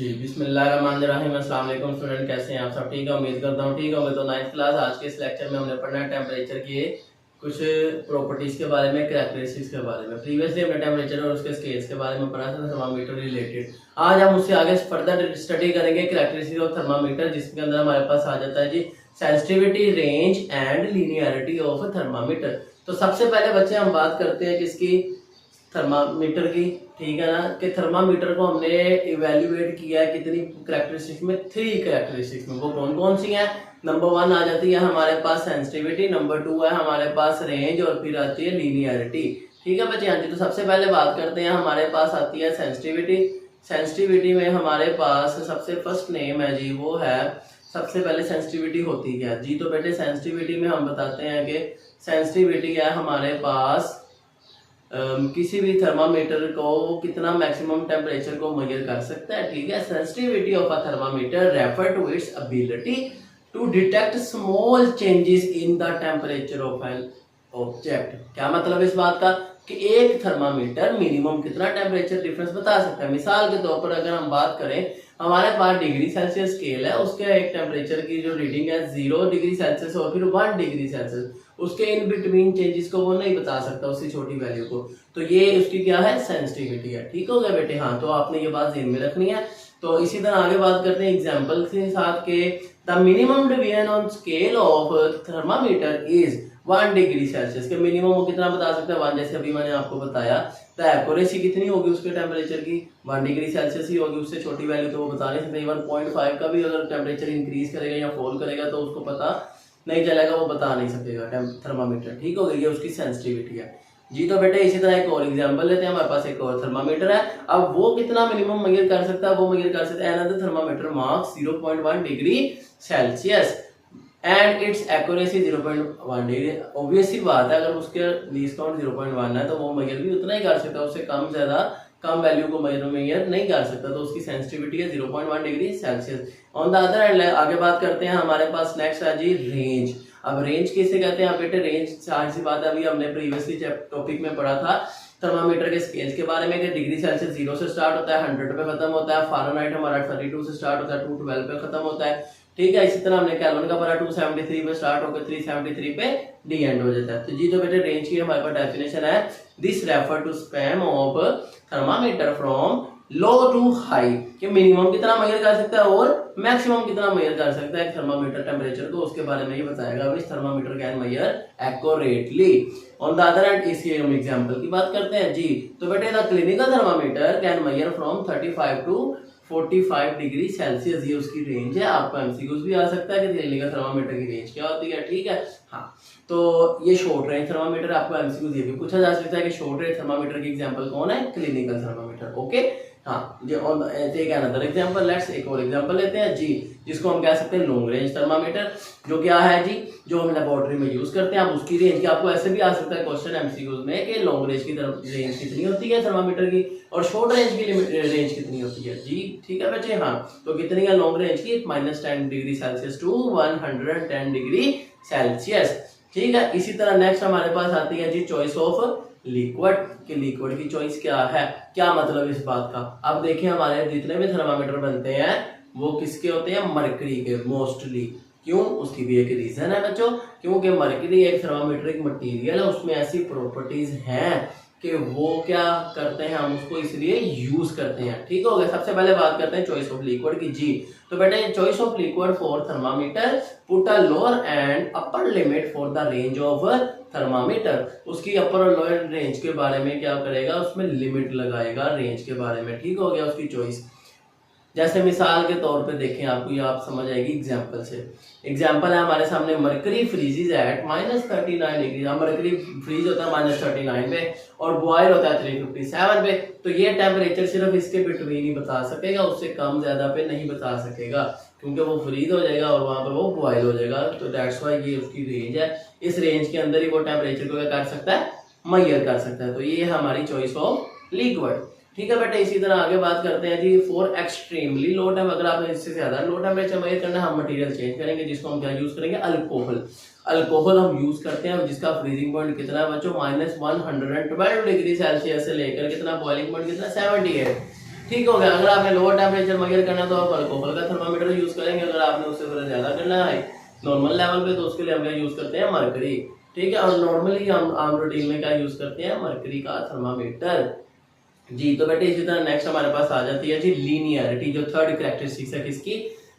जी बिस्मिल्लाहिर्रहमानिर्रहीम। अस्सलाम वालेकुम स्टूडेंट, कैसे हैं आप सब? ठीक है, उम्मीद करता हूँ ठीक होंगे। तो 9th क्लास आज के इस लेक्चर में हमने पढ़ना है टेम्परेचर की कुछ प्रॉपर्टीज़ के बारे में, कैरेक्टरिस्टिक्स के बारे में। प्रीवियसली हमने टेम्परेचर और उसके स्केल्स के बारे में पढ़ा था, थर्मामीटर रिलेटेड। आज हम उससे आगे फर्दर स्टडी करेंगे कैरेक्टरिस्टिक्स ऑफ थर्मामीटर, जिसके अंदर हमारे पास आ जाता है जी sensitivity, range and linearity of thermometer. तो सबसे पहले बच्चे हम बात करते हैं किसकी? थर्मामीटर की। ठीक है ना, कि थर्मामीटर को हमने इवेल्युएट किया है कितनी कैरेक्टरिस्टिक्स में? 3 कैरेक्टरिस्टिक्स में। वो कौन कौन सी हैं? नंबर 1 आ जाती है हमारे पास सेंसिटिविटी, नंबर 2 है हमारे पास रेंज, और फिर आती है लीनियरिटी। ठीक है बच्चे, हाँ जी। तो सबसे पहले बात करते हैं, हमारे पास आती है सेंसिटिविटी। सेंसिटिविटी में हमारे पास सबसे फर्स्ट नेम है जी, वो है सबसे पहले सेंसिटिविटी होती क्या जी? तो बेटे सेंसिटिविटी में हम बताते हैं कि सेंसिटिविटी है हमारे पास किसी भी थर्मामीटर को कितना मैक्सिमम टेम्परेचर को मेजर कर सकता है। ठीक है, sensitivity of a thermometer refer to its ability to detect small changes in the temperature of an object. क्या मतलब इस बात का? कि एक थर्मामीटर मिनिमम कितना टेम्परेचर डिफरेंस बता सकता है। मिसाल के तौर पर अगर हम बात करें, हमारे पास डिग्री सेल्सियस स्केल है, उसके एक टेम्परेचर की जो रीडिंग है 0 डिग्री सेल्सियस और फिर 1 डिग्री सेल्सियस, उसके इन बिटवीन चेंजेस को वो नहीं बता सकता, उससे छोटी वैल्यू को। तो ये उसकी क्या है? सेंसिटिविटी है। ठीक हो गया बेटे? हाँ, तो आपने ये बात ध्यान में रखनी है। तो इसी तरह आगे बात करते हैं एग्जांपल के साथ के the minimum deviation on scale of thermometer is 1 degree Celsius. के मिनिमम वो कितना बता सकता है? 1। जैसे अभी मैंने आपको बताया, तो एक्यूरेसी कितनी होगी उसके टेम्परेचर की? 1 डिग्री सेल्सियस ही होगी, उससे छोटी वैल्यू तो वो बता नहीं सकते। 1.5 का भी अगर टेम्परेचर इंक्रीज करेगा या फॉल करेगा तो उसको पता नहीं चलेगा, वो बता नहीं सकेगा थर्मामीटर। ठीक हो गई, ये उसकी सेंसिटिविटी है जी। तो बेटे इसी तरह एक और एग्जांपल लेते हैं, हमारे पास एक और थर्मामीटर है। अब वो कितना मिनिमम मेजर कर सकता है? वो मेजर कर सकता है another thermometer marks 0.1 degree Celsius and its accuracy 0.1 degree. Obvious सी बात है, अगर उसके लीस्ट काउंट 0.1 है तो वो मेजर भी उतना ही कर सकता है, उससे कम ज्यादा कम वैल्यू को मेजर नहीं कर सकता। तो उसकी सेंसिटिविटी है 0.1 degree Celsius. On the other hand आगे बात करते हैं, हमारे पास नेक्स्ट है जी रेंज। अब रेंज किसे कहते हैं बेटे? रेंज सारी सी बात है, अभी हमने प्रीवियसली टॉपिक में पढ़ा था थर्मामीटर के स्केल्स के बारे में, कि डिग्री सेल्सियस 0 से स्टार्ट होता है, 100 पे खत्म होता है। फारेनहाइट हमारा 32 से स्टार्ट होता है, 212 पे खत्म होता है। ठीक है, इसी तरह हमने केल्विन का पढ़ा, 273 पे स्टार्ट होकर 373 पे डी एंड हो जाता है। तो जी जो बेटे रेंज की हमारे पास डेफिनेशन है, this refer to span of thermometer from low to high, कि मिनिमम कितना मेजर कर सकता है और मैक्सिमम कितना मेजर कर सकता है थर्मामीटर टेम्परेचर को, उसके बारे में ही बताएगा। इस thermometer can major accurately. On the other hand इसकी हम एग्जांपल की बात करते हैं जी। तो बेटे the clinical thermometer can measure from 35 to 45 degree Celsius, ये उसकी रेंज है। आपको एमसीक्यूज भी आ सकता है कि क्लिनिकल थर्मामीटर की रेंज क्या होती है। ठीक है, हाँ। तो ये शॉर्ट रेंज थर्मामीटर, आपको एमसीक्यूज ये भी पूछा जा सकता है कि शॉर्ट रेंज थर्मामीटर की एग्जांपल कौन है? Clinical thermometer. ओके, हाँ। जो on take another example, let's एक और एग्जांपल लेते हैं जी, जिसको हम कह सकते हैं लॉन्ग रेंज थर्मामीटर। जो क्या है जी? जो हम लेबोरेटरी में यूज करते हैं। अब उसकी रेंज की आपको ऐसे भी आ सकता है क्वेश्चन एमसीक्यूज में कि लॉन्ग रेंज की रेंज कितनी होती है थर्मामीटर की, और शॉर्ट रेंज की रेंज कितनी होती है जी। ठीक है बच्चे, हाँ। तो कितनी है लॉन्ग रेंज की? -10 degree Celsius to 110 degree Celsius. ठीक है, इसी तरह नेक्स्ट हमारे पास आती है जी चॉइस ऑफ लिक्विड। कि लिक्विड की चॉइस क्या है? क्या मतलब इस बात का? अब देखिए, हमारे जितने भी थर्मामीटर बनते हैं वो किसके होते हैं? मरकरी के मोस्टली। क्यों? उसकी भी एक रीजन है बच्चों, क्योंकि मरकरी एक थर्मामीट्रिक मटेरियल है, उसमें ऐसी प्रॉपर्टीज हैं कि वो क्या करते हैं, हम उसको इसलिए यूज करते हैं। ठीक हो गया। सबसे पहले बात करते हैं चॉइस ऑफ लिक्विड की जी। तो बेटे choice of liquid for thermometer, put a lower and upper limit for the range of thermometer. उसकी अपर और लोअर रेंज के बारे में क्या करेगा? उसमें लिमिट लगाएगा रेंज के बारे में। ठीक हो गया उसकी चॉइस। जैसे मिसाल के तौर पे देखें, आपको ये आप समझ आएगी एग्जांपल से। एग्जांपल है हमारे सामने, mercury freezes at -39 degree. Mercury freeze होता है -39 पे और बॉयल होता है 357 पे। तो ये टेम्परेचर सिर्फ इसके बिटवीन ही बता सकेगा, उससे कम ज्यादा पे नहीं बता सकेगा, क्योंकि वो फ्रीज हो जाएगा और वहां पर वो बॉयल हो जाएगा। तो दैट्स व्हाई ये उसकी रेंज है। इस रेंज के अंदर ही वो टेम्परेचर को क्या कर सकता है? मेजर कर सकता है। तो ये है हमारी चॉइस ऑफ लिक्विड। ठीक है बेटा, इसी तरह आगे बात करते हैं जी फॉर एक्सट्रीमली लो टेम। अगर आपने इससे ज्यादा लो टेम्परेचर मेजर करना है, हम मटेरियल चेंज करेंगे, जिसको हम क्या यूज करेंगे? अल्कोहल। अल्कोहल हम यूज करते हैं, जिसका फ्रीजिंग पॉइंट कितना है बच्चों? -112 डिग्री सेल्सियस से लेकर कितना बॉइलिंग पॉइंट कितना? 78। ठीक हो गया। अगर आपने लोअर टेम्परेचर मेजर करना है तो आप अल्कोहल का थर्मामीटर यूज करेंगे। अगर आपने उससे थोड़ा ज्यादा करना है नॉर्मल लेवल पे तो उसके लिए हम क्या यूज करते हैं, मरकरी। ठीक है, और नॉर्मली हम आम रूटीन में क्या यूज करते हैं, मरकरी का थर्मामीटर जी। तो बेटे इसी तरह नेक्स्ट हमारे पास आ जाती है जी लीनियरिटी, जो थर्ड कैरेक्टरिस्टिक्स है किसकी,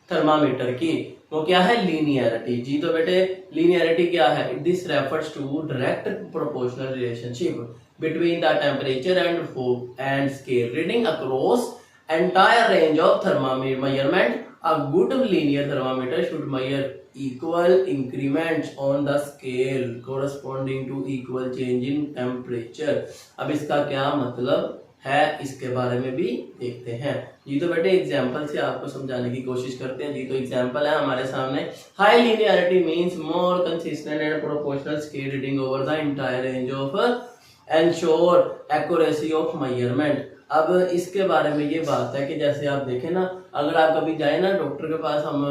थर्मामीटर की, वो क्या है, लीनियरिटी जी। तो बेटे लीनियरिटी क्या है, this refers to direct proportional relationship between the temperature and scale reading across entire range of thermometer measurement. A good linear thermometer should measure equal increments on the scale corresponding to equal change in temperature. अब इसका क्या मतलब है, इसके बारे में भी देखते हैं जी। तो बेटे एग्जाम्पल से आपको समझाने की कोशिश करते हैं जी। तो एग्जाम्पल है हमारे सामने, high linearity means more consistent and proportional scale reading over the entire range of ensure accuracy of measurement. अब इसके बारे में ये बात है कि जैसे आप देखें ना, अगर आप कभी जाए ना डॉक्टर के पास, हम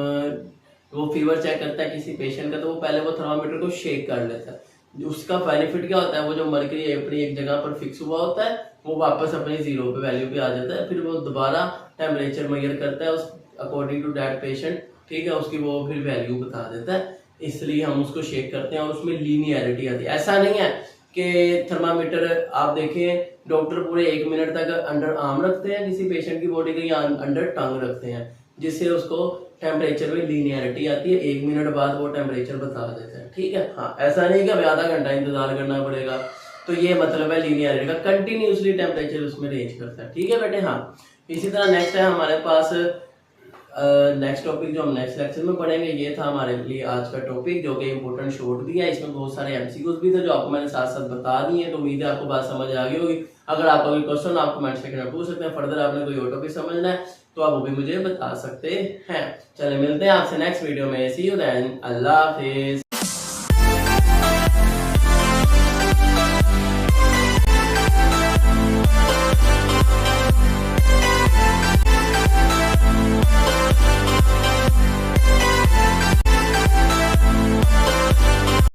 वो फीवर चेक करता है किसी पेशेंट का, तो वो पहले वो थर्मामीटर को शेक कर लेता है। उसका बेनिफिट क्या होता है, वो जो मरकरी अपनी एक जगह पर फिक्स हुआ होता है वो वापस अपनी जीरो पे वैल्यू पे आ जाता है। फिर वो दोबारा टेम्परेचर मेजर करता है उस अकॉर्डिंग टू दैट पेशेंट, ठीक है, उसकी वो फिर वैल्यू बता देता है। इसलिए हम उसको शेक करते हैं और उसमें लीनियरिटी आती है। ऐसा नहीं है कि थर्मामीटर आप देखें डॉक्टर पूरे 1 मिनट तक अंडर आर्म रखते हैं किसी पेशेंट की बॉडी के, या अंडर टंग रखते हैं, जिससे उसको टेम्परेचर में लीनियरिटी आती है। 1 मिनट बाद वो टेम्परेचर बता देते हैं, ठीक है। हाँ, ऐसा नहीं कि हमें आधा घंटा इंतजार करना पड़ेगा। तो ये मतलब है लीनियरिटी का, कंटिन्यूसली टेम्परेचर उसमें रेंज करता है, ठीक है बेटे। हाँ, इसी तरह नेक्स्ट है हमारे पास नेक्स्ट टॉपिक जो हम नेक्स्ट लेक्चर में पढ़ेंगे। ये था हमारे लिए आज का टॉपिक, जो कि इम्पोर्टेंट शॉर्ट भी है। इसमें बहुत सारे एमसीक्यूज भी थे जो आपको मैंने साथ साथ बता दिए। तो उम्मीद है आपको बात समझ आ गई होगी। अगर आपका कोई क्वेश्चन आप कमेंट सेक्शन में पूछ सकते हैं। फर्दर आपने कोई और टॉपिक समझना है तो आप वो भी मुझे बता सकते हैं। चलिए मिलते हैं आपसे नेक्स्ट वीडियो में। सी यू देन, अल्लाह हाफिज।